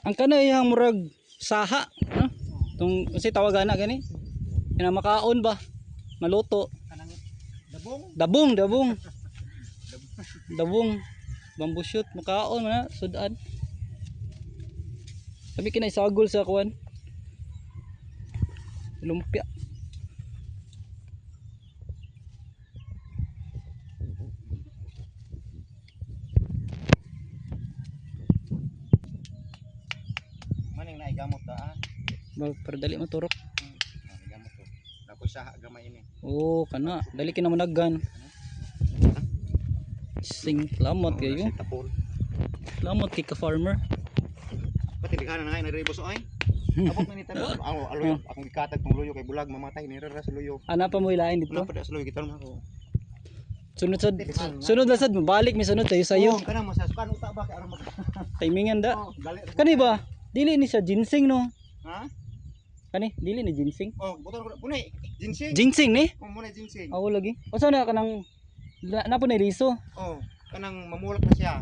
Ang kanay yang murag saha, no? Tung kasi tawagan na gani. Ina makaon ba? Maluto. Kanang dabong. Dabong, dabong. Dabong. Bamboo shoot makaon na sudan. Sabi kinay sagol sa kuan. Lumpia. Maning naigamot daan. Para dali maturok. Naigamot to. Tapos sa gamay ini. Oh, kana. Dali kinamanagan. Sing salamat kayo. Tapol. Salamat kay ka farmer. Pati di kana na ngay nagrebos oy. Abot na ni tado. Alo akong ikatag tong luyo kay bulag mamatay ni ra sa luyo. Ana pa mo ilain dito. Wala pa da sa luyo kita ako. Sunod na sad mabalik mi sunod tayo sayo. Oh, kana mo sa kan uta ba kay aron Timingan da. Oh, dali. Kani ba? Dili ni sa ginseng no. Ha? Kani dili ni ginseng. Oh, butang ko punay. Ginseng. Ginseng ni? Oh, muna ginseng. Awo lagi. O sana kanang na po na riso. Oh, kanang mamulak na siya.